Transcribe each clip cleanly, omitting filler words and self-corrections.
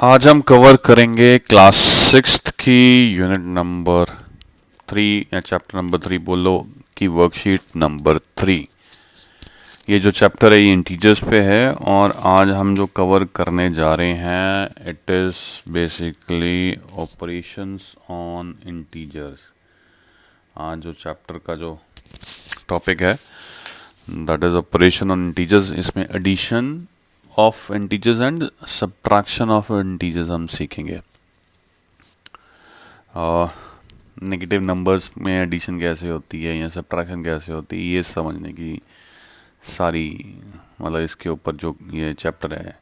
आज हम कवर करेंगे क्लास सिक्स्थ की यूनिट नंबर 3 या चैप्टर नंबर 3 बोलो की वर्कशीट नंबर 3। ये जो चैप्टर है ये इंटीजर्स पे है और आज हम जो कवर करने जा रहे हैं it is basically operations on integers. आज जो चैप्टर का जो टॉपिक है that is operation on integers. इसमें addition of integers and subtraction of integers हम सीखेंगे। नेगेटिव नंबर्स में एडिशन कैसे होती है या सब्ट्रैक्शन कैसे होती है ये समझने की सारी मतलब इसके ऊपर जो ये चैप्टर है,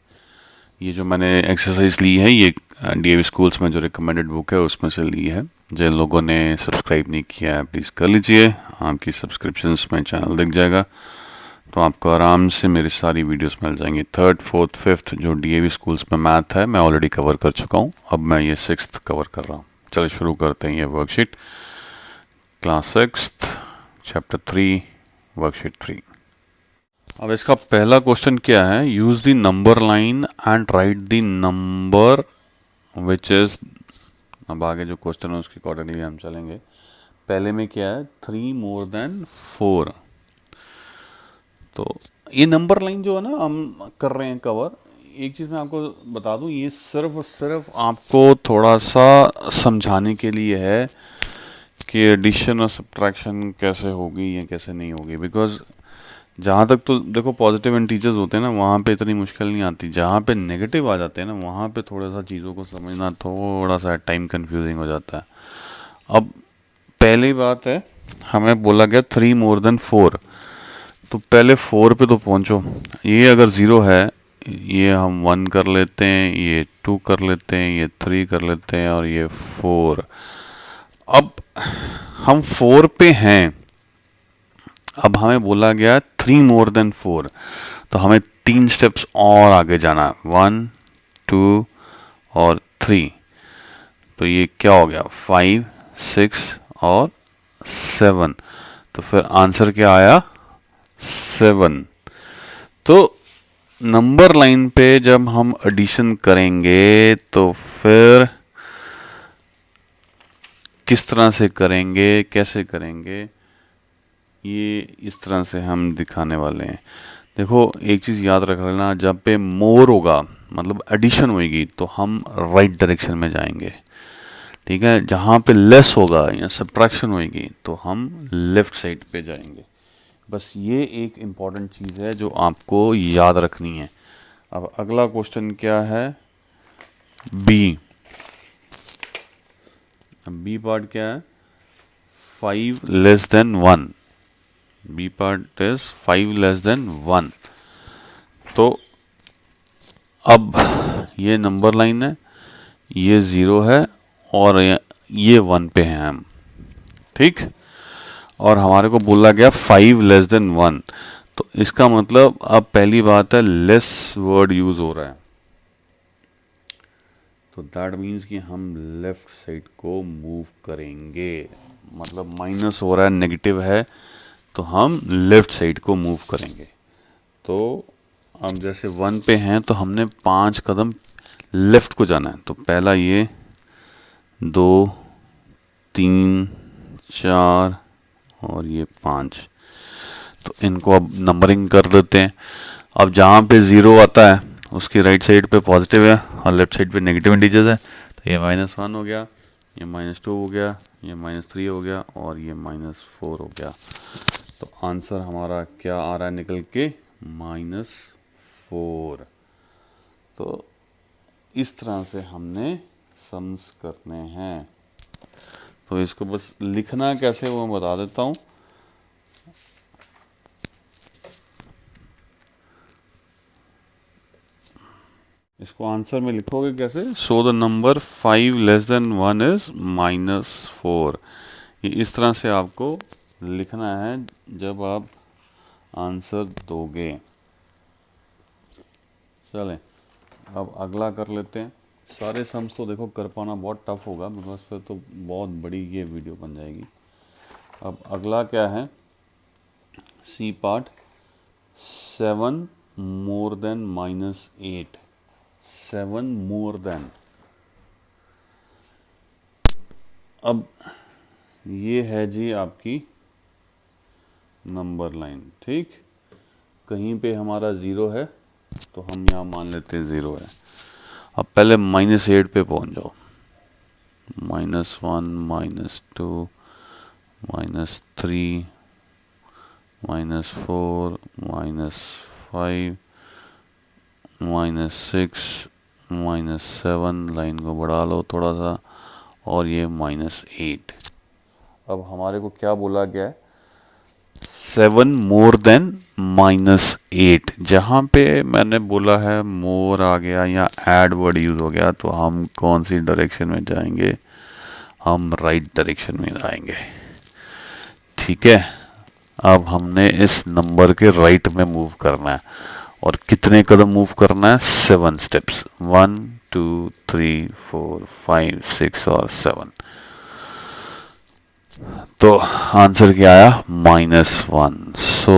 ये जो मैंने एक्सरसाइज ली है ये डीएवी स्कूल्स में जो रिकमेंडेड बुक है उसमें से ली है। जिन लोगों ने सब्सक्राइब नहीं किया है प्लीज़ कर लीजिए, आपकी सब्सक्रिप्शंस में चैनल दिख जाएगा तो आपको आराम से मेरी सारी वीडियोस मिल जाएंगी। थर्ड फोर्थ फिफ्थ जो डीएवी स्कूल्स में मैथ है मैं ऑलरेडी कवर कर चुका हूँ, अब मैं ये सिक्स्थ कवर कर रहा हूँ। चलिए शुरू करते हैं ये worksheet. Class sixth chapter 3 worksheet 3। अब इसका पहला क्वेश्चन क्या है, use the number line and right the number which is. अब आगे जो क्वेश्चन है उसके अकॉर्डिंगली हम चलेंगे। पहले में क्या है 3 मोर देन 4। तो ये नंबर लाइन जो है ना हम कर रहे हैं कवर। एक चीज़ मैं आपको बता दूं, ये सिर्फ और सिर्फ आपको थोड़ा सा समझाने के लिए है कि एडिशन और सब्ट्रैक्शन कैसे होगी या कैसे नहीं होगी। बिकॉज जहाँ तक तो देखो पॉजिटिव इंटीजर्स होते हैं ना वहाँ पे इतनी मुश्किल नहीं आती, जहाँ पे नेगेटिव आ जाते हैं ना वहाँ पे थोड़ा सा चीज़ों को समझना थोड़ा सा टाइम कंफ्यूजिंग हो जाता है। अब पहली बात है हमें बोला गया 3 मोर देन 4, तो पहले 4 पे तो पहुँचो। ये अगर 0 है ये हम 1 कर लेते हैं, ये 2 कर लेते हैं, ये 3 कर लेते हैं और ये 4। अब हम 4 पे हैं, अब हमें बोला गया 3 मोर देन 4, तो हमें 3 स्टेप्स और आगे जाना है, 1 2 और 3। तो ये क्या हो गया 5 6 और 7। तो फिर आंसर क्या आया 7। तो नंबर लाइन पे जब हम एडिशन करेंगे तो फिर किस तरह से करेंगे कैसे करेंगे ये इस तरह से हम दिखाने वाले हैं। देखो एक चीज़ याद रख लेना, जब पे मोर होगा मतलब एडिशन होगी तो हम राइट डायरेक्शन में जाएंगे, ठीक है। जहाँ पे लेस होगा या सब्ट्रैक्शन होगी तो हम लेफ्ट साइड पे जाएंगे। बस ये एक इम्पॉर्टेंट चीज़ है जो आपको याद रखनी है। अब अगला क्वेश्चन क्या है, बी। बी पार्ट क्या है 5 less than 1। B part is 5 less than 1। तो अब ये नंबर लाइन है, ये 0 है और ये 1 पे हैं हम, ठीक। और हमारे को बोला गया 5 लेस देन 1, तो इसका मतलब अब पहली बात है लेस वर्ड यूज हो रहा है, तो दैट मीन्स कि हम लेफ्ट साइड को मूव करेंगे। मतलब माइनस हो रहा है नेगेटिव है तो हम लेफ्ट साइड को मूव करेंगे। तो अब जैसे 1 पे हैं तो हमने 5 कदम लेफ्ट को जाना है। तो पहला ये 2 3 4 और ये 5। तो इनको अब नंबरिंग कर देते हैं। अब जहाँ पे 0 आता है उसकी राइट साइड पे पॉजिटिव है और लेफ्ट साइड पे नेगेटिव इंटीजर्स है। तो ये -1 हो गया, ये -2 हो गया, ये -3 हो गया और ये -4 हो गया। तो आंसर हमारा क्या आ रहा है निकल के -4। तो इस तरह से हमने सम्स करने हैं। तो इसको बस लिखना कैसे वो मैं बता देता हूँ। इसको आंसर में लिखोगे कैसे, so the number 5 less than 1 is -4। ये इस तरह से आपको लिखना है जब आप आंसर दोगे। चलें अब अगला कर लेते हैं। सारे सम्स तो देखो कर पाना बहुत टफ होगा बिकॉज फिर तो बहुत बड़ी ये वीडियो बन जाएगी। अब अगला क्या है, C part 7 more than -8। 7 more than. अब ये है जी आपकी नंबर लाइन, ठीक। कहीं पे हमारा 0 है तो हम यहाँ मान लेते हैं 0 है। अब पहले -8 पे पहुंच जाओ। -1, -2, -3, -4, -5, -6, -7, लाइन को बढ़ा लो थोड़ा सा, और ये -8। अब हमारे को क्या बोला गया है? 7 मोर देन -8। जहाँ पे मैंने बोला है मोर आ गया या ऐड वर्ड यूज हो गया, तो हम कौन सी डायरेक्शन में जाएंगे? हम राइट डायरेक्शन में आएंगे, ठीक है। अब हमने इस नंबर के राइट में मूव करना है, और कितने कदम मूव करना है? 7 स्टेप्स, 1 2 3 4 5 6 और 7। तो आंसर क्या आया? -1। So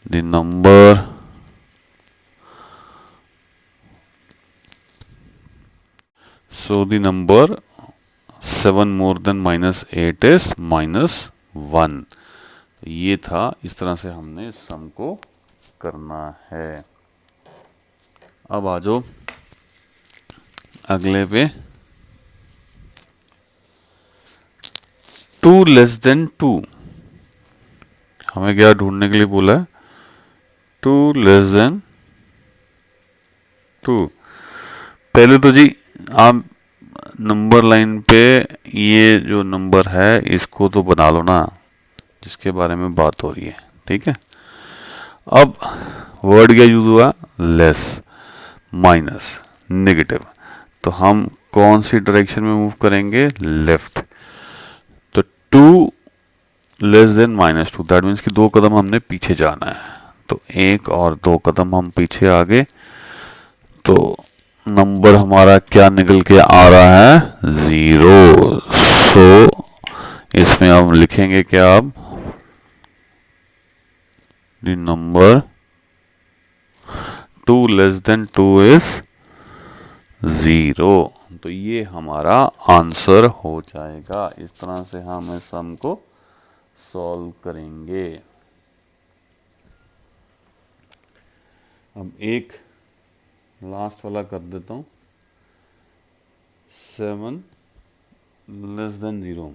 the number number 7 more than -8 is -1। ये था, इस तरह से हमने इस सम को करना है। अब आ जाओ अगले पे। 2 लेस देन 2, हमें क्या ढूंढने के लिए बोला है? 2 लेस देन 2। पहले तो जी आप नंबर लाइन पे ये जो नंबर है इसको तो बना लो ना, जिसके बारे में बात हो रही है, ठीक है। अब वर्ड क्या यूज हुआ? Less, minus, negative. तो हम कौन सी डायरेक्शन में मूव करेंगे? लेफ्ट। तो 2 लेस देन -2, दैट मीन्स कि 2 कदम हमने पीछे जाना है। तो 1 और 2 कदम हम पीछे आगे, तो नंबर हमारा क्या निकल के आ रहा है? 0। सो इसमें हम लिखेंगे क्या? अब the number 2 less than 2 is 0। तो ये हमारा आंसर हो जाएगा। इस तरह से हम इस सम को सॉल्व करेंगे। अब एक लास्ट वाला कर देता हूं। 7 लेस देन 0।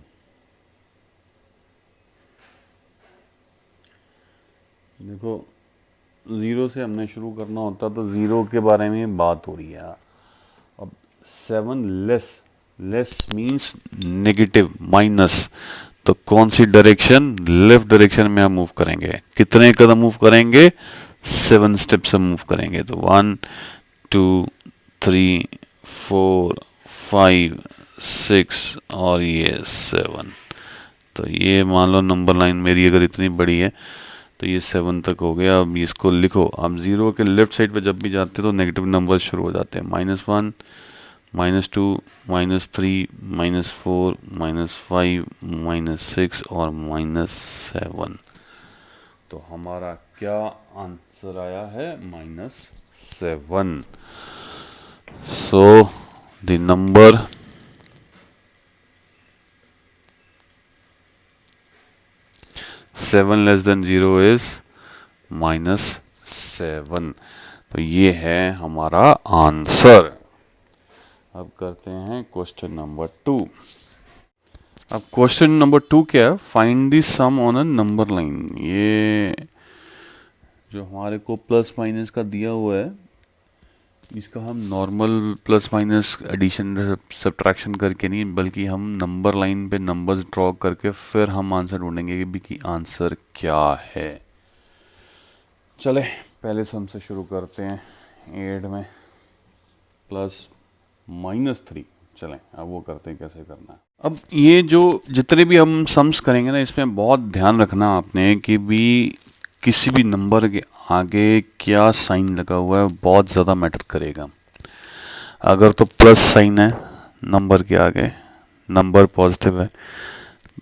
देखो, 0 से हमने शुरू करना होता तो 0 के बारे में बात हो रही है। अब 7 less, less means negative, minus. तो कौन सी डायरेक्शन? लेफ्ट डायरेक्शन में हम मूव करेंगे। कितने कदम मूव करेंगे? 7 स्टेप्स हम मूव करेंगे। तो 1 2 3 4 5 6 और ये 7। तो ये मान लो नंबर लाइन मेरी अगर इतनी बड़ी है तो ये 7 तक हो गया। अब इसको लिखो। अब 0 के लेफ्ट साइड पे जब भी जाते तो नेगेटिव नंबर शुरू हो जाते हैं। -1 -2 -3 -4 -5 -6 और -7। तो हमारा क्या आंसर आया है? -7। So the number 7 less than 0 is -7। तो ये है हमारा आंसर। अब करते हैं क्वेश्चन नंबर 2। अब क्वेश्चन नंबर 2 क्या है? Find the sum on a number line. ये जो हमारे को प्लस माइनस का दिया हुआ है, इसका हम normal plus minus addition subtraction करके नहीं, बल्कि हम नंबर लाइन पे नंबर्स ड्रॉ करके फिर हम आंसर ढूंढेंगे कि भी कि आंसर क्या है। चले पहले सम से शुरू करते हैं। 8 में +-3। चलें अब वो करते हैं कैसे करना है। अब ये जो जितने भी हम सम्स करेंगे ना, इसमें बहुत ध्यान रखना आपने कि भी किसी भी नंबर के आगे क्या साइन लगा हुआ है बहुत ज़्यादा मैटर करेगा। अगर तो प्लस साइन है नंबर के आगे, नंबर पॉजिटिव है,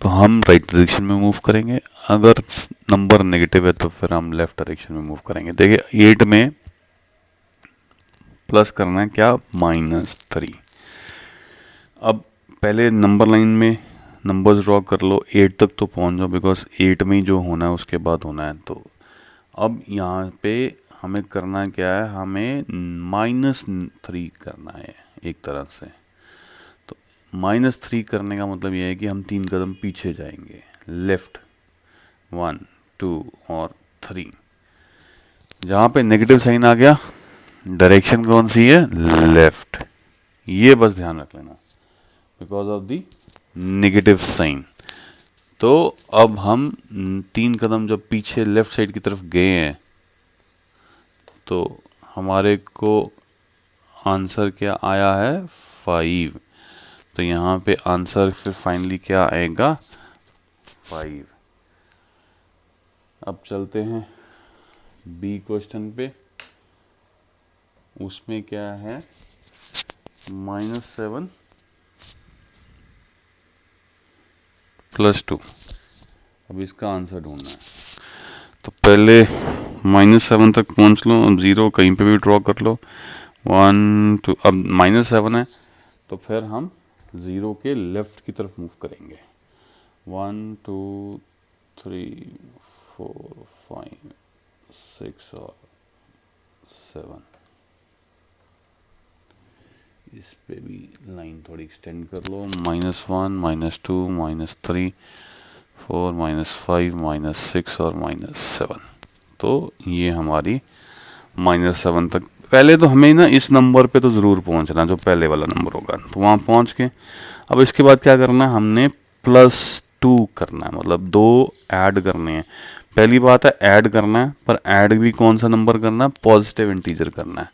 तो हम राइट डायरेक्शन में मूव करेंगे। अगर नंबर नेगेटिव है तो फिर हम लेफ्ट डायरेक्शन में मूव करेंगे। देखिए 8 में प्लस करना है क्या, -3। अब पहले नंबर लाइन में नंबर्स ड्रॉ कर लो, 8 तक तो पहुंच जाओ, बिकॉज 8 में ही जो होना है उसके बाद होना है। तो अब यहाँ पे हमें करना क्या है, हमें -3 करना है एक तरह से। तो -3 करने का मतलब यह है कि हम 3 कदम पीछे जाएंगे, लेफ्ट 1 2 और 3। जहाँ पे नेगेटिव साइन आ गया, डायरेक्शन कौन सी है, लेफ्ट। ये बस ध्यान रख लेना, because of the negative sign. तो अब हम 3 कदम जब पीछे लेफ्ट साइड की तरफ गए हैं, तो हमारे को आंसर क्या आया है, 5। तो यहाँ पे आंसर फिर फाइनली क्या आएगा, 5। अब चलते हैं बी क्वेश्चन पे। उसमें क्या है, -7 + 2। अब इसका आंसर ढूंढना है। तो पहले -7 तक पहुंच लो, अब 0 कहीं पे भी ड्रॉ कर लो, 1 2। अब -7 है तो फिर हम 0 के लेफ्ट की तरफ मूव करेंगे, 1 2 3 4 5 6 और 7। इस पे भी लाइन थोड़ी एक्सटेंड कर लो, -1 -2 -3 4 -5 -6 और -7। तो ये हमारी -7 तक। पहले तो हमें ना इस नंबर पे तो ज़रूर पहुंचना, जो पहले वाला नंबर होगा, तो वहाँ पहुंच के अब इसके बाद क्या करना है, हमने +2 करना है, मतलब 2 ऐड करने हैं। पहली बात है ऐड करना है, पर ऐड भी कौन सा नंबर करना है, पॉजिटिव इंटीजर करना है।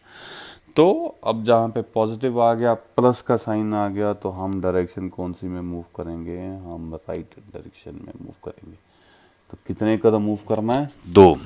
तो अब जहाँ पे पॉजिटिव आ गया, प्लस का साइन आ गया, तो हम डायरेक्शन कौन सी में मूव करेंगे, हम राइट डायरेक्शन में मूव करेंगे। तो कितने कदम मूव करना है, 2।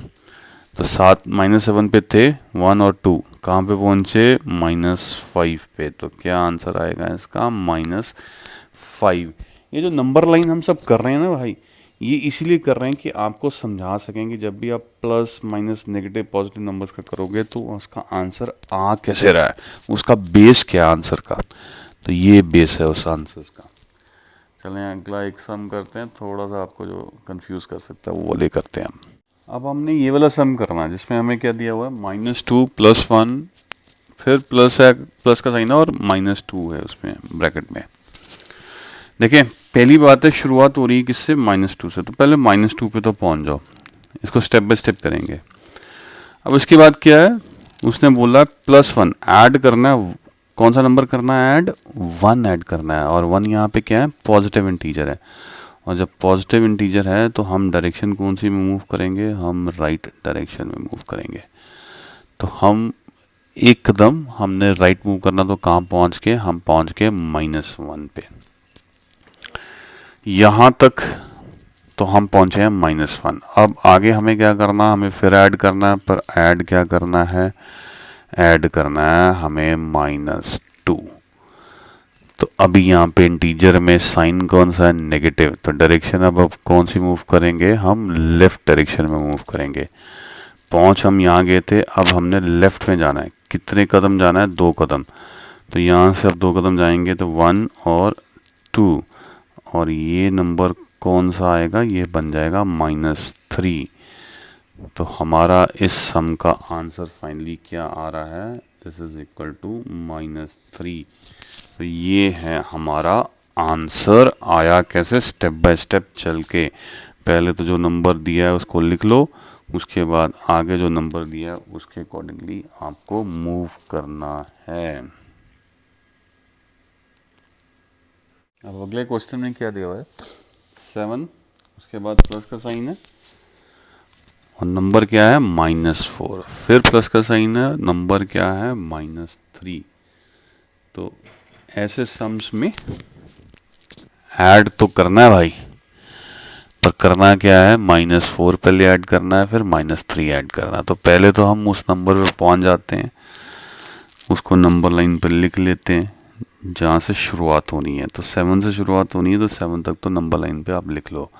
तो -7 पे थे 1 और 2, कहाँ पे पहुँचे, -5 पे। तो क्या आंसर आएगा इसका, -5। ये जो नंबर लाइन हम सब कर रहे हैं ना भाई, ये इसीलिए कर रहे हैं कि आपको समझा सकें कि जब भी आप plus minus negative positive numbers का करोगे तो उसका आंसर आ कैसे रहा है, उसका बेस क्या है आंसर का। तो ये बेस है उस आंसर का। चलें अगला एक सम करते हैं, थोड़ा सा आपको जो कंफ्यूज कर सकता है वो वाले करते हैं हम। अब हमने ये वाला सम करना है जिसमें हमें क्या दिया हुआ है, -2 + 1, फिर प्लस है, प्लस का साइन है और -2 है उसमें ब्रैकेट में। देखिए पहली बात है, शुरुआत हो रही है किससे, -2 से। तो पहले -2 पे तो पहुंच जाओ, इसको स्टेप बाय स्टेप करेंगे। अब इसके बाद क्या है, उसने बोला +1 ऐड करना है। कौन सा नंबर करना है ऐड, 1 ऐड करना है, और 1 यहाँ पे क्या है, पॉजिटिव इंटीजर है। और जब पॉजिटिव इंटीजर है तो हम डायरेक्शन कौन सी में मूव करेंगे, हम राइट डायरेक्शन में मूव करेंगे। तो हम एक कदम हमने राइट मूव करना, तो कहाँ पहुँच के, हम पहुँच के -1 पे। यहाँ तक तो हम पहुँचे हैं -1। अब आगे हमें क्या करना, हमें फिर ऐड करना है, पर ऐड क्या करना है, ऐड करना है हमें -2। तो अभी यहाँ पे इंटीजर में साइन कौन सा है, नेगेटिव। तो डायरेक्शन अब कौन सी मूव करेंगे, हम लेफ्ट डायरेक्शन में मूव करेंगे। पहुँच हम यहाँ गए थे, अब हमने लेफ्ट में जाना है। कितने कदम जाना है, 2 कदम। तो यहाँ से अब 2 कदम जाएंगे तो 1 और 2, और ये नंबर कौन सा आएगा, ये बन जाएगा -3। तो हमारा इस सम का आंसर फाइनली क्या आ रहा है, दिस इज इक्वल टू -3। तो ये है हमारा आंसर। आया कैसे, स्टेप बाय स्टेप चल के। पहले तो जो नंबर दिया है उसको लिख लो, उसके बाद आगे जो नंबर दिया है उसके अकॉर्डिंगली आपको मूव करना है। अब अगले क्वेश्चन में क्या दिया हुआ है, 7, उसके बाद प्लस का साइन है और नंबर क्या है, -4, फिर प्लस का साइन है, नंबर क्या है, -3। तो ऐसे सम्स में ऐड तो करना है भाई, पर करना क्या है, -4 पहले ऐड करना है, फिर -3 ऐड करना है। तो पहले तो हम उस नंबर पे पहुंच जाते हैं, उसको नंबर लाइन पर लिख लेते हैं जहाँ से शुरुआत होनी है। तो 7 से शुरुआत होनी है, तो 7 तक तो नंबर लाइन पे आप लिख लो।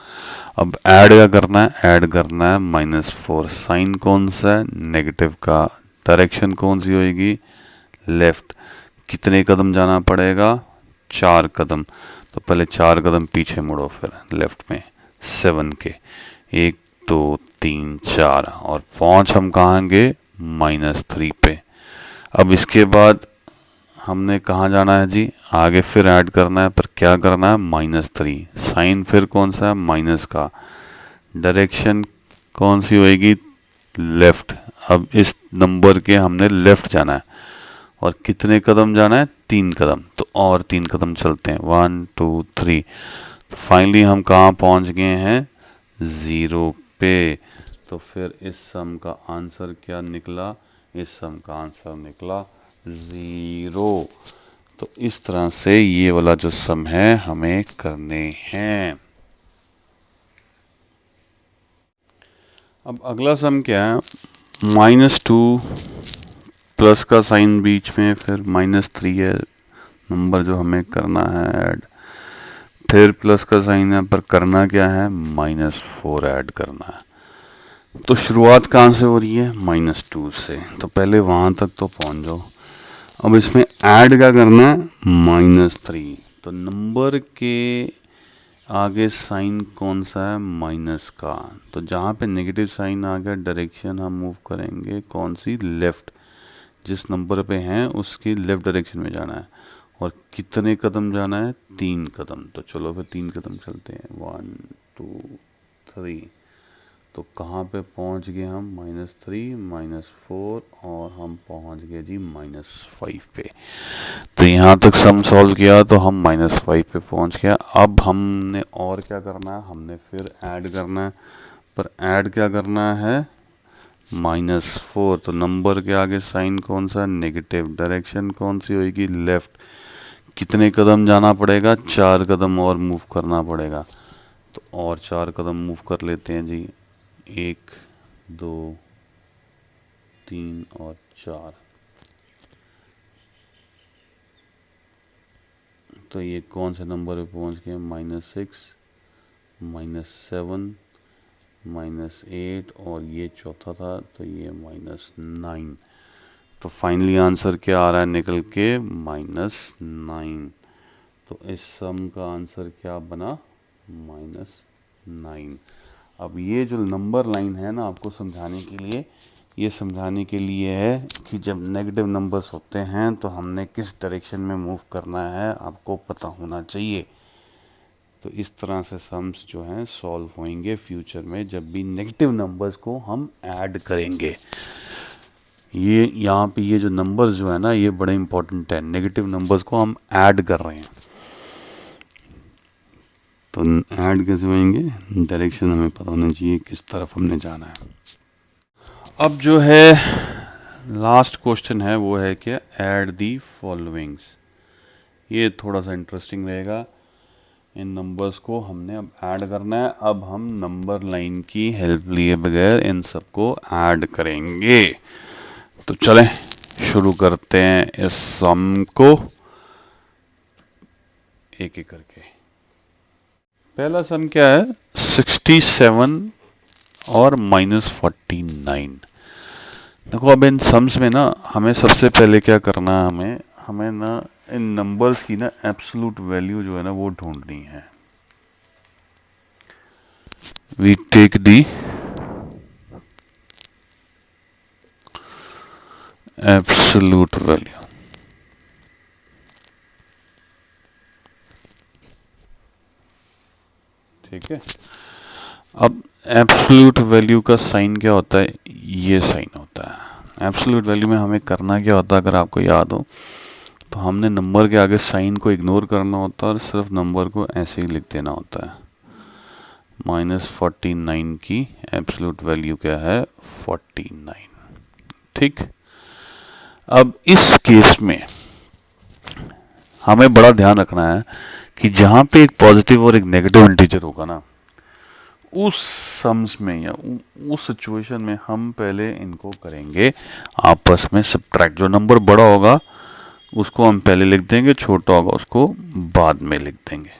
अब ऐड क्या करना है, ऐड करना है -4। साइन कौन सा है, नेगेटिव का। डायरेक्शन कौन सी होएगी, लेफ्ट। कितने कदम जाना पड़ेगा? 4 कदम। तो पहले 4 कदम पीछे मुड़ो, फिर लेफ्ट में 7 के, 1 2 3 4, और पहुंच हम कहाँ गए? -3 पे। अब इसके बाद हमने कहाँ जाना है जी? आगे फिर ऐड करना है, पर क्या करना है? -3। साइन फिर कौन सा है? माइनस का। डायरेक्शन कौन सी होएगी? लेफ्ट। अब इस नंबर के हमने लेफ्ट जाना है, और कितने कदम जाना है? 3 कदम। तो और 3 कदम चलते हैं, 1 2 3। तो फाइनली हम कहाँ पहुँच गए हैं? 0 पे। तो फिर इस सम का आंसर क्या निकला? इस सम का आंसर निकला 0। तो इस तरह से ये वाला जो सम है हमें करने हैं। अब अगला सम क्या है? -2 प्लस का साइन बीच में, फिर -3 है नंबर जो हमें करना है ऐड, फिर प्लस का साइन है, पर करना क्या है? -4 ऐड करना है। तो शुरुआत कहाँ से हो रही है? -2 से। तो पहले वहाँ तक तो पहुँच जाओ। अब इसमें ऐड क्या करना है? -3। तो नंबर के आगे साइन कौन सा है? माइनस का। तो जहाँ पे नेगेटिव साइन आ गया, डायरेक्शन हम मूव करेंगे कौन सी? लेफ्ट। जिस नंबर पे हैं उसकी लेफ्ट डायरेक्शन में जाना है। और कितने कदम जाना है? 3 कदम। तो चलो फिर 3 कदम चलते हैं, 1 2 3। तो कहाँ पे पहुँच गए हम? -3 -4, और हम पहुँच गए जी -5 पे। तो यहाँ तक सम सॉल्व किया तो हम -5 पे पहुँच गया। अब हमने और क्या करना है? हमने फिर ऐड करना है, पर ऐड क्या करना है? -4। तो नंबर के आगे साइन कौन सा? नेगेटिव। डायरेक्शन कौन सी होगी? लेफ्ट। कितने कदम जाना पड़ेगा? 4 कदम और मूव करना पड़ेगा। तो और 4 कदम मूव कर लेते हैं जी, 1 2 3 और 4। तो ये कौन से नंबर पे पहुंच गए? -6 -7 -8, और ये चौथा था तो ये -9। तो फाइनली आंसर क्या आ रहा है निकल के? -9। तो इस सम का आंसर क्या बना? -9। अब ये जो नंबर लाइन है ना, आपको समझाने के लिए, ये समझाने के लिए है कि जब नेगेटिव नंबर्स होते हैं तो हमने किस डायरेक्शन में मूव करना है आपको पता होना चाहिए। तो इस तरह से सम्स जो हैं सॉल्व होंगे फ्यूचर में, जब भी नेगेटिव नंबर्स को हम ऐड करेंगे। ये यहाँ पे ये जो नंबर्स जो है ना, ये बड़े इंपॉर्टेंट है। नेगेटिव नंबर्स को हम ऐड कर रहे हैं, तो ऐड कैसे होंगे? डायरेक्शन हमें पता होना चाहिए किस तरफ हमने जाना है। अब जो है लास्ट क्वेश्चन है वो है क्या? Add the followings. ये थोड़ा सा इंटरेस्टिंग रहेगा। इन नंबर्स को हमने अब ऐड करना है। अब हम नंबर लाइन की हेल्प लिए बगैर इन सबको ऐड करेंगे। तो चलें शुरू करते हैं इस सम को एक एक करके। पहला सम क्या है? 67 और -49। देखो अब इन सम्स में ना हमें सबसे पहले क्या करना है? हमें ना इन नंबर्स की ना एब्सोल्यूट वैल्यू जो है ना वो ढूंढनी है। We take the absolute value. ठीक है। अब एब्सोल्यूट वैल्यू का साइन क्या होता है? ये साइन होता है। एब्सोल्यूट वैल्यू में हमें करना क्या होता है अगर आपको याद हो तो हमने नंबर के आगे साइन को इग्नोर करना होता है और सिर्फ नंबर को ऐसे ही लिख देना होता है। -49 की एब्सोल्यूट वैल्यू क्या है? 49। ठीक। अब इस केस में हमें बड़ा ध्यान रखना है कि जहाँ पे एक पॉजिटिव और एक नेगेटिव इंटीजर होगा ना, उस सम्स में या उस सिचुएशन में हम पहले इनको करेंगे आपस में सब्ट्रैक्ट। जो नंबर बड़ा होगा उसको हम पहले लिख देंगे, छोटा होगा उसको बाद में लिख देंगे।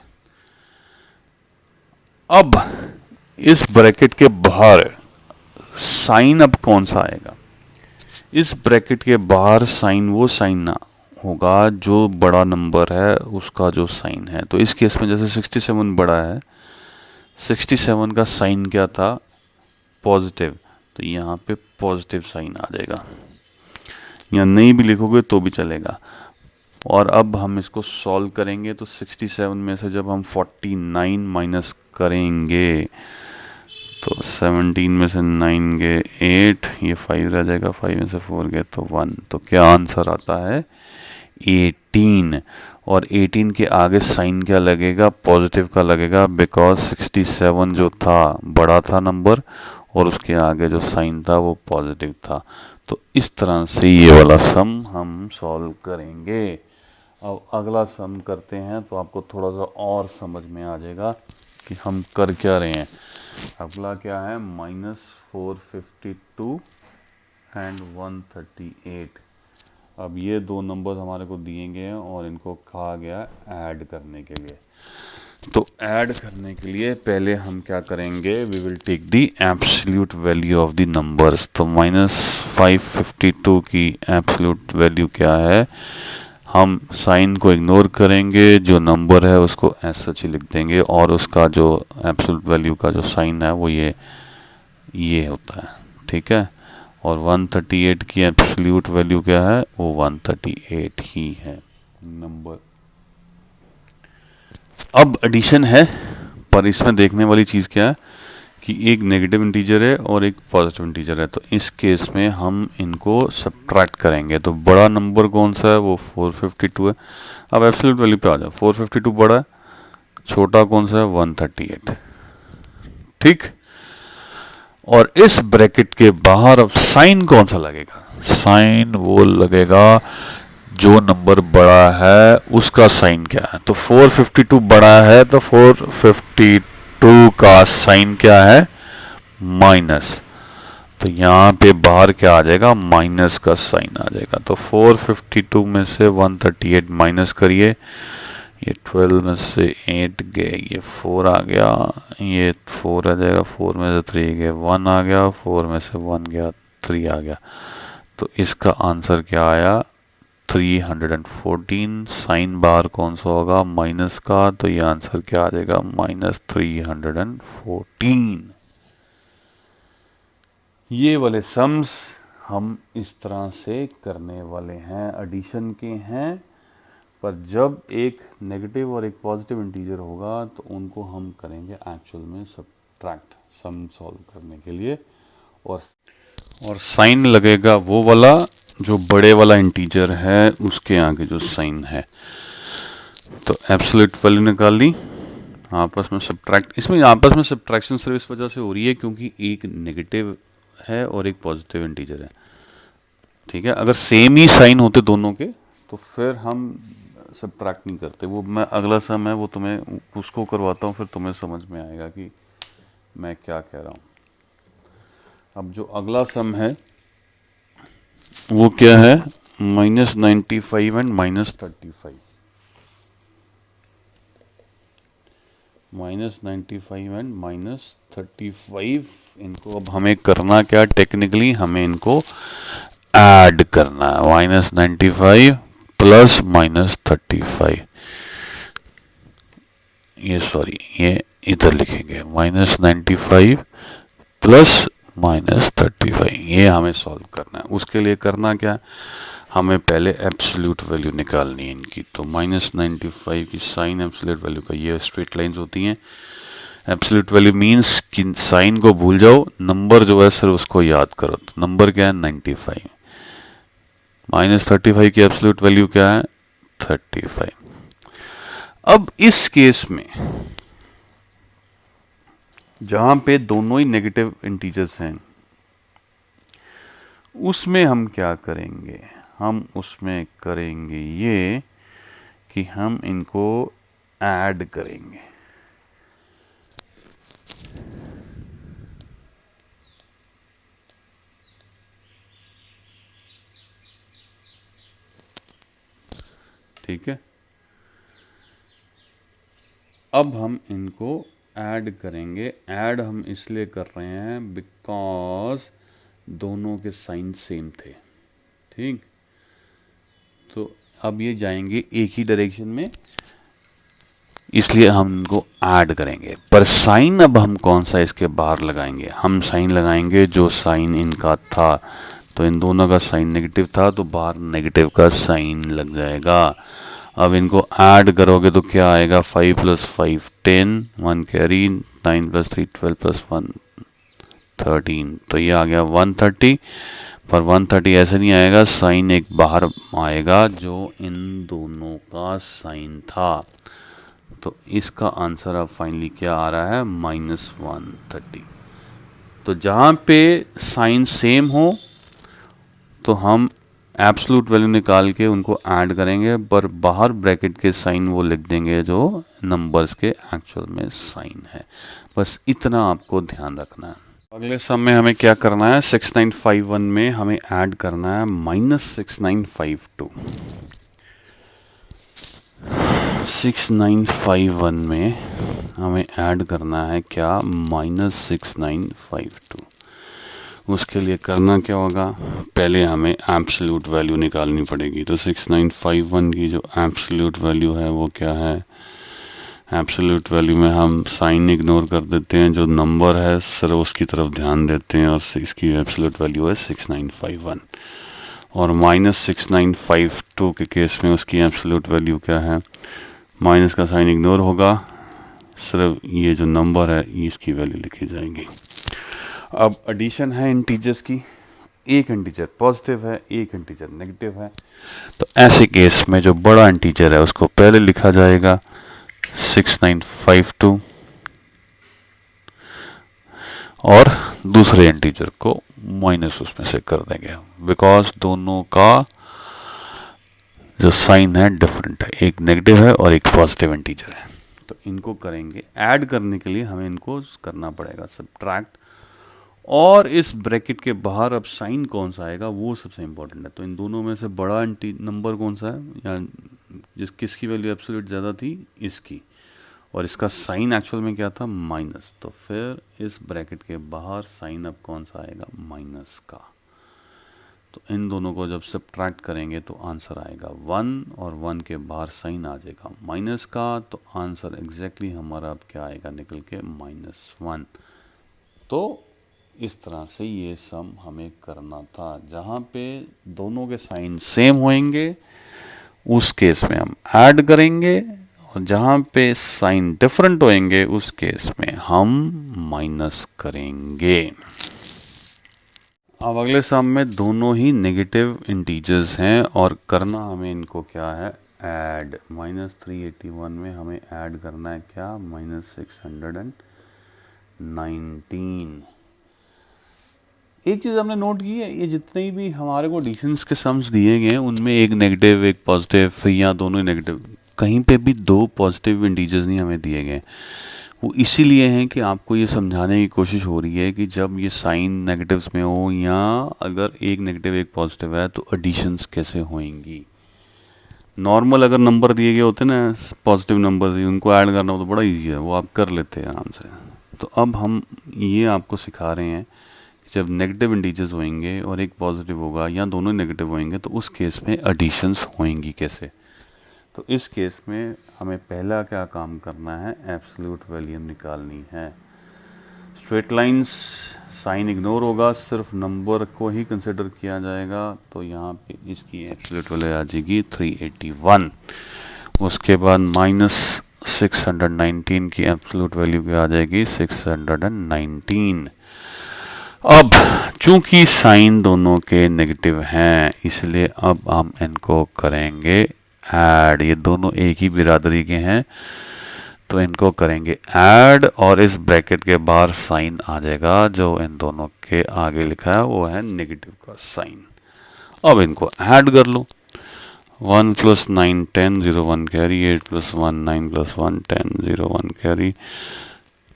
अब इस ब्रैकेट के बाहर साइन अब कौन सा आएगा? इस ब्रैकेट के बाहर साइन वो साइन ना होगा जो बड़ा नंबर है उसका जो साइन है। तो इस केस में जैसे 67 बड़ा है, 67 का साइन क्या था, पॉजिटिव, तो यहाँ पे पॉजिटिव साइन आ जाएगा। या नहीं भी लिखोगे तो भी चलेगा। और अब हम इसको सॉल्व करेंगे तो 67 में से जब हम 49 माइनस करेंगे तो 17 में से 9 गए 8, ये 5 रह जाएगा, 5 में से 4 गए तो 1, तो क्या आंसर आता है 18। और 18 के आगे साइन क्या लगेगा, पॉजिटिव का लगेगा, बिकॉज 67 जो था बड़ा था नंबर और उसके आगे जो साइन था वो पॉजिटिव था। तो इस तरह से ये वाला सम हम सॉल्व करेंगे। अब अगला सम करते हैं तो आपको थोड़ा सा और समझ में आ जाएगा कि हम कर क्या रहे हैं। अगला क्या है, -452 एंड 138। अब ये दो नंबर हमारे को दिए गए हैं और इनको कहा गया ऐड करने के लिए। तो ऐड करने के लिए पहले हम क्या करेंगे, we will take the absolute value of the numbers. तो -552 की एब्सोल्यूट वैल्यू क्या है, हम साइन को इग्नोर करेंगे, जो नंबर है उसको ऐसा सच ही लिख देंगे और उसका जो एब्सोल्यूट वैल्यू का जो साइन है वो ये होता है, ठीक है। और 138 की एब्सोल्यूट वैल्यू क्या है, वो 138 ही है नंबर। अब एडिशन है, पर इसमें देखने वाली चीज़ क्या है कि एक नेगेटिव इंटीजर है और एक पॉजिटिव इंटीजर है। तो इस केस में हम इनको सब्ट्रैक्ट करेंगे। तो बड़ा नंबर कौन सा है, वो 452 है। अब एब्सोल्यूट वैल्यू पे आ जाओ, 452 बड़ा है, छोटा कौन सा है 138, ठीक। और इस ब्रैकेट के बाहर अब साइन कौन सा लगेगा, साइन वो लगेगा जो नंबर बड़ा है उसका साइन क्या है। तो 452 बड़ा है तो 452 का साइन क्या है, माइनस। तो यहाँ पे बाहर क्या आ जाएगा, माइनस का साइन आ जाएगा। तो 452 में से 138 माइनस करिए, ये 12 में से 8 गए, ये 4 आ गया, ये 4 आ जाएगा, 4 में से 3 गए 1 आ गया, 4 में से 1 गया 3 आ गया। तो इसका आंसर क्या आया 314। साइन बार कौन सा होगा, माइनस का, तो ये आंसर क्या आ जाएगा -314। ये वाले सम्स हम इस तरह से करने वाले हैं, एडिशन के हैं। पर जब एक नेगेटिव और एक पॉजिटिव इंटीजर होगा तो उनको हम करेंगे एक्चुअल में सब्ट्रैक्ट, सम सॉल्व करने के लिए। और साइन लगेगा वो वाला जो बड़े वाला इंटीजर है उसके आगे जो साइन है। तो एब्सोल्यूट वैल्यू निकाल ली, आपस में सब्ट्रैक्ट, इसमें आपस में सब्ट्रैक्शन सिर्फ इस वजह से हो रही है क्योंकि एक नेगेटिव है और एक पॉजिटिव इंटीजर है, ठीक है। अगर सेम ही साइन होते दोनों के तो फिर हम सब्ट्रैक्ट नहीं करते। वो मैं अगला सम है वो तुम्हें उसको करवाता हूँ, फिर तुम्हें समझ में आएगा कि मैं क्या कह रहा हूँ। अब जो अगला सम है वो क्या है, -95 एंड -35। -95 एंड -35, इनको अब हमें करना क्या, टेक्निकली हमें इनको ऐड करना है। -95 प्लस -35, ये सॉरी ये इधर लिखेंगे, -95 प्लस -35, ये हमें सॉल्व करना है। उसके लिए करना क्या, हमें पहले एब्सोल्यूट वैल्यू निकालनी है इनकी। तो -95 की साइन एब्सोल्यूट वैल्यू का, ये स्ट्रेट लाइंस होती हैं। एब्सोल्यूट वैल्यू मीन्स कि साइन को भूल जाओ, नंबर जो है सर उसको याद करो। तो नंबर क्या है 95, -35 की एब्सोल्यूट वैल्यू क्या है 35। अब इस केस में जहां पे दोनों ही नेगेटिव इंटीजर्स हैं उसमें हम क्या करेंगे, हम उसमें करेंगे ये कि हम इनको ऐड करेंगे। ठीक है, अब हम इनको ऐड करेंगे। ऐड हम इसलिए कर रहे हैं बिकॉज दोनों के साइन सेम थे। ठीक। तो अब ये जाएंगे एक ही डायरेक्शन में, इसलिए हम इनको ऐड करेंगे। पर साइन अब हम कौन सा इसके बाहर लगाएंगे, हम साइन लगाएंगे जो साइन इनका था। तो इन दोनों का साइन नेगेटिव था तो बाहर नेगेटिव का साइन लग जाएगा। अब इनको ऐड करोगे तो क्या आएगा, 5 + 5 10, 1 कैरी, 9 + 3 12 + 1 13, तो ये आ गया 130। पर 130 ऐसे नहीं आएगा, साइन एक बाहर आएगा जो इन दोनों का साइन था। तो इसका आंसर अब फाइनली क्या आ रहा है, -130। तो जहाँ पे साइन सेम हो तो हम एब्सोल्यूट वैल्यू निकाल के उनको ऐड करेंगे, पर बाहर ब्रैकेट के साइन वो लिख देंगे जो नंबर्स के एक्चुअल में साइन है। बस इतना आपको ध्यान रखना है। अगले सम में हमें क्या करना है, 6951 में हमें ऐड करना है -6952। 6951 में हमें ऐड करना है क्या, -6952। उसके लिए करना क्या होगा, पहले हमें एब्सोल्यूट वैल्यू निकालनी पड़ेगी। तो 6951 की जो एब्सोल्यूट वैल्यू है वो क्या है, एब्सोल्यूट वैल्यू में हम साइन इग्नोर कर देते हैं, जो नंबर है सिर्फ उसकी तरफ ध्यान देते हैं, और इसकी एब्सोल्यूट वैल्यू है 6951। और -6952 के केस में उसकी एब्सोल्यूट वैल्यू क्या है, माइनस का साइन इग्नोर होगा, सिर्फ ये जो नंबर है इसकी वैल्यू लिखी जाएगी। अब एडिशन है इंटीजर्स की, एक इंटीजर पॉजिटिव है, एक इंटीजर नेगेटिव है। तो ऐसे केस में जो बड़ा इंटीजर है उसको पहले लिखा जाएगा 6952, और दूसरे इंटीजर को माइनस उसमें से कर देंगे, बिकॉज दोनों का जो साइन है डिफरेंट है, एक नेगेटिव है और एक पॉजिटिव इंटीजर है। तो इनको करेंगे, ऐड करने के लिए हमें इनको करना पड़ेगा सब्ट्रैक्ट, और इस ब्रैकेट के बाहर अब साइन कौन सा आएगा वो सबसे इंपॉर्टेंट है। तो इन दोनों में से बड़ा नंबर कौन सा है, या किसकी वैल्यू एब्सोल्यूट ज़्यादा थी, इसकी, और इसका साइन एक्चुअल में क्या था, माइनस। तो फिर इस ब्रैकेट के बाहर साइन अब कौन सा आएगा, माइनस का। तो इन दोनों को जब सब्ट्रैक्ट करेंगे तो आंसर आएगा 1, और 1 के बाहर साइन आ जाएगा माइनस का। तो आंसर एग्जैक्टली हमारा अब क्या आएगा निकल के, -1। तो इस तरह से ये सम हमें करना था। जहाँ पे दोनों के साइन सेम होंगे उस केस में हम ऐड करेंगे, और जहाँ पे साइन डिफरेंट होंगे उस केस में हम माइनस करेंगे। अब अगले सम में दोनों ही नेगेटिव इंटीजर्स हैं, और करना हमें इनको क्या है, ऐड। -381 में हमें ऐड करना है क्या, -619। एक चीज़ हमने नोट की है, ये जितने भी हमारे को एडिशंस के सम्स दिए गए हैं उनमें एक नेगेटिव एक पॉजिटिव या दोनों ही नेगेटिव, कहीं पे भी दो पॉजिटिव इंटीजर्स नहीं हमें दिए गए। वो इसीलिए हैं कि आपको ये समझाने की कोशिश हो रही है कि जब ये साइन नेगेटिव्स में हो, या अगर एक नेगेटिव एक पॉजिटिव है तो एडिशंस कैसे होंगी। नॉर्मल अगर नंबर दिए गए होते ना, पॉजिटिव नंबर्स ही, उनको ऐड करना हो तो बड़ा ईजी है, वो आप कर लेते हैं आराम से। तो अब हम ये आपको सिखा रहे हैं जब नेगेटिव इंटीजर्स होंगे और एक पॉजिटिव होगा या दोनों नेगेटिव होंगे तो उस केस में एडिशंस होंगी कैसे। तो इस केस में हमें पहला क्या काम करना है, एब्सोल्यूट वैल्यू निकालनी है। स्ट्रेट लाइंस साइन इग्नोर होगा, सिर्फ नंबर को ही कंसिडर किया जाएगा। तो यहाँ पे इसकी एब्सोल्यूट वैल्यू आ जाएगी 381। उसके बाद -619 की एब्सोल्यूट वैल्यू क्या आ जाएगी, 619। अब चूंकि साइन दोनों के नेगेटिव हैं इसलिए अब हम इनको करेंगे ऐड। ये दोनों एक ही बिरादरी के हैं तो इनको करेंगे ऐड, और इस ब्रैकेट के बाहर साइन आ जाएगा जो इन दोनों के आगे लिखा है वो है नेगेटिव का साइन। अब इनको ऐड कर लो, 1 + 9 10 0 1 कैरी, 8 + 1 9 + 1 10 0 1 कैरी,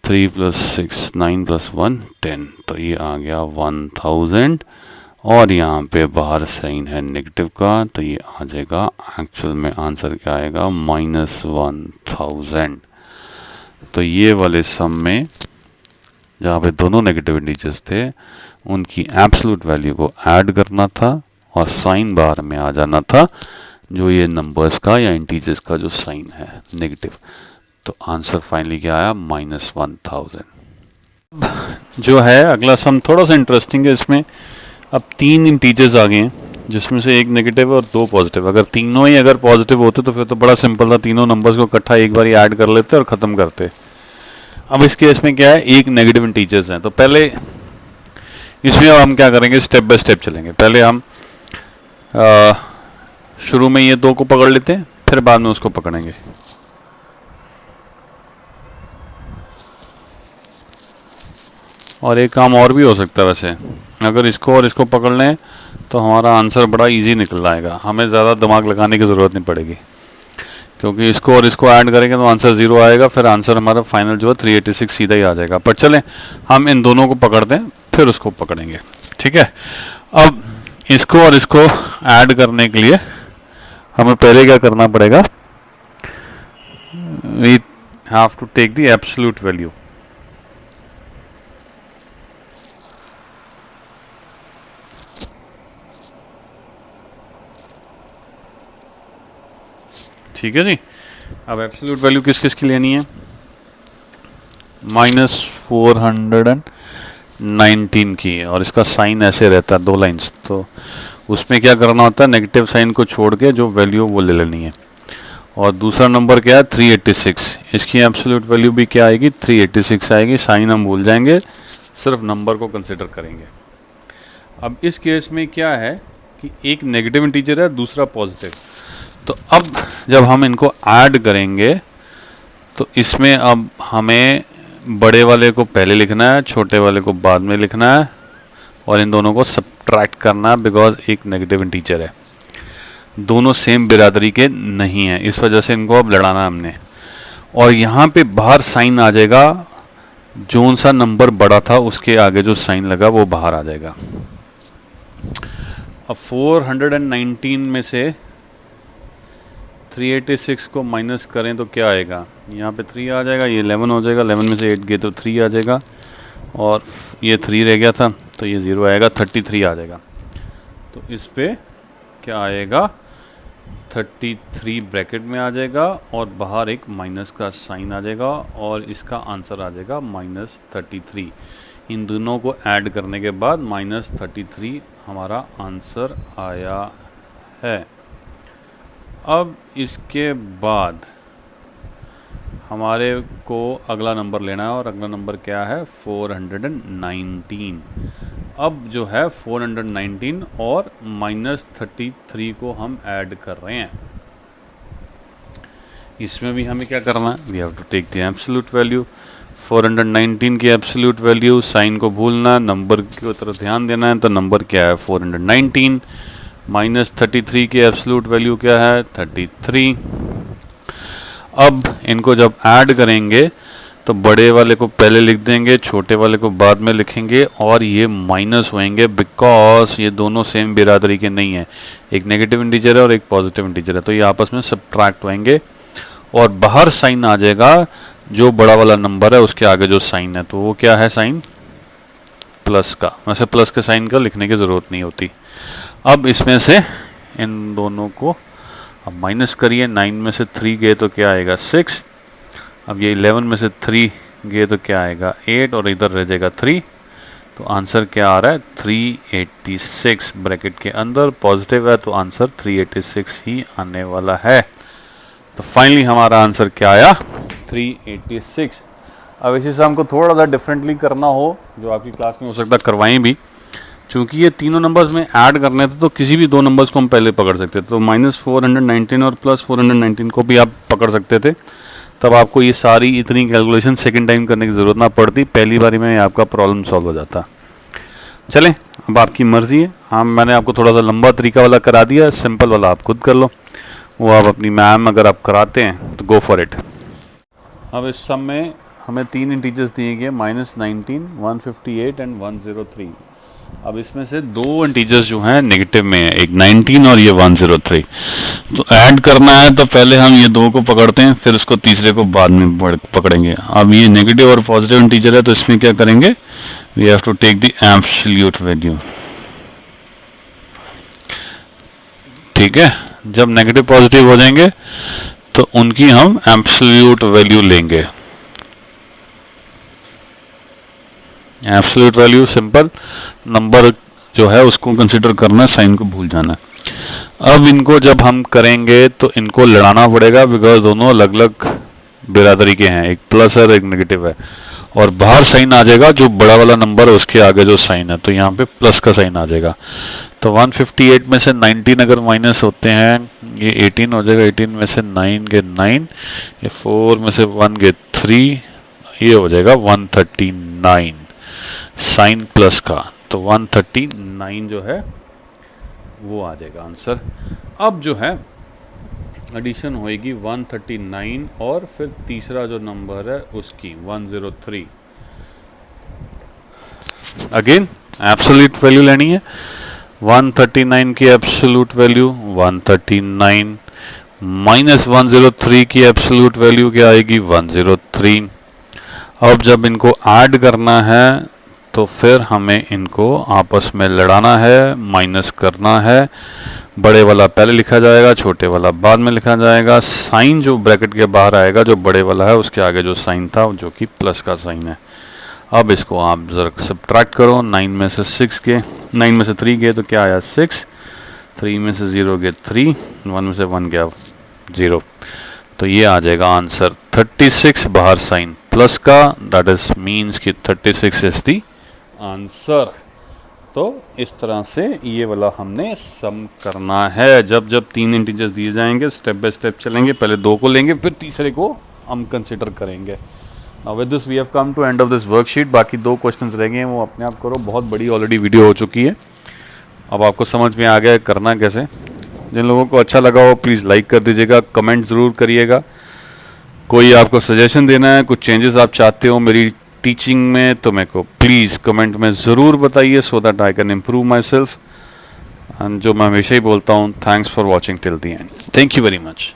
3 + 6 9 + 1 10। तो ये आ गया 1000, और यहाँ पे बाहर साइन है नेगेटिव का तो ये आ जाएगा, एक्चुअल में आंसर क्या आएगा, -1000। तो ये वाले सम में जहाँ पे दोनों नेगेटिव इंटीजर्स थे उनकी एब्सोल्यूट वैल्यू को ऐड करना था, और साइन बार में आ जाना था जो ये नंबर्स का या इंटीजर्स का जो साइन है नेगेटिव। तो आंसर फाइनली क्या आया, -1000। जो है अगला सम थोड़ा सा इंटरेस्टिंग है। इसमें अब 3 इंटीजर्स आ गए हैं जिसमें से एक नेगेटिव और 2 पॉजिटिव। अगर तीनों ही अगर पॉजिटिव होते तो फिर तो बड़ा सिंपल था, तीनों नंबर्स को इकट्ठा एक बार ही ऐड कर लेते और ख़त्म करते। अब इस केस में क्या है, एक नेगेटिव इंटीजर्स हैं। तो पहले इसमें अब हम क्या करेंगे, स्टेप बाय स्टेप चलेंगे। पहले हम शुरू में ये 2 को पकड़ लेते हैं, फिर बाद में उसको पकड़ेंगे। और एक काम और भी हो सकता है वैसे, अगर इसको और इसको पकड़ लें तो हमारा आंसर बड़ा इजी निकल आएगा, हमें ज़्यादा दिमाग लगाने की ज़रूरत नहीं पड़ेगी, क्योंकि इसको और इसको ऐड करेंगे तो आंसर 0 आएगा, फिर आंसर हमारा फाइनल जो है 386 सीधा ही आ जाएगा। पर चलें हम इन दोनों को पकड़ दें फिर उसको पकड़ेंगे, ठीक है। अब इसको और इसको ऐड करने के लिए हमें पहले क्या करना पड़ेगा, we have to take the absolute value. ठीक है जी। अब एब्सोल्यूट वैल्यू किस किस की लेनी है, -419 की है, और इसका साइन ऐसे रहता है 2 लाइंस। तो उसमें क्या करना होता है, नेगेटिव साइन को छोड़ के जो वैल्यू वो ले लेनी है। और दूसरा नंबर क्या है, 386। इसकी एब्सोल्यूट वैल्यू भी क्या आएगी, 386 आएगी। साइन हम भूल जाएंगे, सिर्फ नंबर को कंसिडर करेंगे। अब इस केस में क्या है कि एक नेगेटिव इंटीजर है, दूसरा पॉजिटिव। तो अब जब हम इनको ऐड करेंगे तो इसमें अब हमें बड़े वाले को पहले लिखना है, छोटे वाले को बाद में लिखना है, और इन दोनों को सब्ट्रैक्ट करना है, बिकॉज एक नेगेटिव इंटीजर है, दोनों सेम बिरादरी के नहीं हैं, इस वजह से इनको अब लड़ाना है हमने। और यहाँ पे बाहर साइन आ जाएगा, जोन सा नंबर बड़ा था उसके आगे जो साइन लगा वो बाहर आ जाएगा। अब 419 में से 386 को माइनस करें तो क्या आएगा, यहाँ पे 3 आ जाएगा, ये 11 हो जाएगा, 11 में से 8 गए तो 3 आ जाएगा, और ये 3 रह गया था तो ये 0 आएगा, 33 आ जाएगा। तो इस पे क्या आएगा, 33 ब्रैकेट में आ जाएगा, और बाहर एक माइनस का साइन आ जाएगा, और इसका आंसर आ जाएगा -33। इन दोनों को ऐड करने के बाद -33 हमारा आंसर आया है। अब इसके बाद हमारे को अगला नंबर लेना है, और अगला नंबर क्या है, 419। अब जो है 419 और -33 को हम ऐड कर रहे हैं। इसमें भी हमें क्या करना है, we have to take the absolute value. 419 की एब्सोल्यूट वैल्यू, साइन को भूलना, नंबर की तरफ ध्यान देना है। तो नंबर क्या है, 419, -33 की एब्सोल्यूट वैल्यू क्या है, 33। अब इनको जब ऐड करेंगे तो बड़े वाले को पहले लिख देंगे, छोटे वाले को बाद में लिखेंगे, और ये माइनस होएंगे बिकॉज ये दोनों सेम बिरादरी के नहीं है, एक नेगेटिव इंटीजर है और एक पॉजिटिव इंटीजर है, तो ये आपस में सब्ट्रैक्ट होएंगे, और बाहर साइन आ जाएगा जो बड़ा वाला नंबर है उसके आगे जो साइन है, तो वो क्या है, साइन प्लस का। वैसे प्लस के साइन का लिखने की ज़रूरत नहीं होती। अब इसमें से इन दोनों को अब माइनस करिए, 9 में से 3 गए तो क्या आएगा, 6। अब ये 11 में से 3 गए तो क्या आएगा, 8, और इधर रह जाएगा 3। तो आंसर क्या आ रहा है, 386 ब्रैकेट के अंदर, पॉजिटिव है तो आंसर 386 ही आने वाला है। तो फाइनली हमारा आंसर क्या आया, 386। अब इसी से हमको थोड़ा सा डिफरेंटली करना हो, जो आपकी क्लास में हो सकता है करवाएं भी, चूँकि ये तीनों नंबर्स में ऐड करने थे तो किसी भी 2 नंबर्स को हम पहले पकड़ सकते थे। तो -419 और +419 को भी आप पकड़ सकते थे, तब आपको ये सारी इतनी कैलकुलेशन सेकंड टाइम करने की ज़रूरत ना पड़ती, पहली बारी में आपका प्रॉब्लम सॉल्व हो जाता। चलें, अब आपकी मर्ज़ी है। हाँ, मैंने आपको थोड़ा सा लंबा तरीका वाला करा दिया, सिंपल वाला आप खुद कर लो, वो आप अपनी मैम अगर आप कराते हैं तो गो फॉर इट। अब इस सब में हमें 3 इंटीजर्स दिए गए, -19, 158 एंड 103। अब इसमें से 2 इंटीजर्स जो हैं नेगेटिव में है, एक 19 और ये 103। तो ऐड करना है तो पहले हम ये 2 को पकड़ते हैं, फिर उसको तीसरे को बाद में पकड़ेंगे। अब ये नेगेटिव और पॉजिटिव इंटीजर है तो इसमें क्या करेंगे, we have to take the absolute value. ठीक है। जब नेगेटिव पॉजिटिव हो जाएंगे तो उनकी हम एब्सोल्यूट वैल्यू लेंगे। एब्सोल्यूट वैल्यू सिंपल, नंबर जो है उसको कंसिडर करना है, साइन को भूल जाना है। अब इनको जब हम करेंगे तो इनको लड़ाना पड़ेगा, बिकॉज दोनों अलग अलग बिरादरी के हैं, एक प्लस है और एक नेगेटिव है, और बाहर साइन आ जाएगा जो बड़ा वाला नंबर है उसके आगे जो साइन है, तो यहाँ पे प्लस का साइन आ जाएगा। तो 158 में से 19 अगर माइनस होते हैं, ये 18 हो जाएगा, 18 में से 9 गए 9, ये 4 में से 1 गए 3, ये हो जाएगा 139 साइन प्लस का। तो 139 जो है वो आ जाएगा आंसर। अब जो है एडिशन होएगी 139 और फिर तीसरा जो नंबर है उसकी 103। अगेन एब्सोल्यूट वैल्यू लेनी है। 139 की एब्सोल्यूट वैल्यू 139 माइनस 103 की एब्सोल्यूट वैल्यू क्या आएगी 103। अब जब इनको ऐड करना है तो फिर हमें इनको आपस में लड़ाना है, माइनस करना है। बड़े वाला पहले लिखा जाएगा, छोटे वाला बाद में लिखा जाएगा। साइन जो ब्रैकेट के बाहर आएगा जो बड़े वाला है उसके आगे जो साइन था जो कि प्लस का साइन है। अब इसको आप ज़रा सब्ट्रैक्ट करो, 9 में से 6 के 9 में से 3 गए तो क्या आया 6, 3 में से 0 गए 3, 1 में से 1 गया 0, तो ये आ जाएगा आंसर 36 बाहर साइन प्लस का, दैट इज मीन्स कि 36 इज दी आंसर। तो इस तरह से ये वाला हमने सम करना है। जब जब 3 इंटीजर्स दिए जाएंगे स्टेप बाय स्टेप चलेंगे, पहले 2 को लेंगे फिर तीसरे को हम कंसिडर करेंगे। With this we have come to end of this worksheet. बाकी 2 क्वेश्चंस रह गए हैं, वो अपने आप करो, बहुत बड़ी ऑलरेडी वीडियो हो चुकी है। अब आपको समझ में आ गया करना कैसे। जिन लोगों को अच्छा लगा हो प्लीज़ लाइक कर दीजिएगा, कमेंट ज़रूर करिएगा। कोई आपको सजेशन देना है, कुछ चेंजेस आप चाहते हो मेरी टीचिंग में, तो मेरे को प्लीज़ कमेंट में ज़रूर बताइए, so that I can improve my self. And जो मैं हमेशा ही बोलता हूँ, thanks for watching till the end. Thank you very much.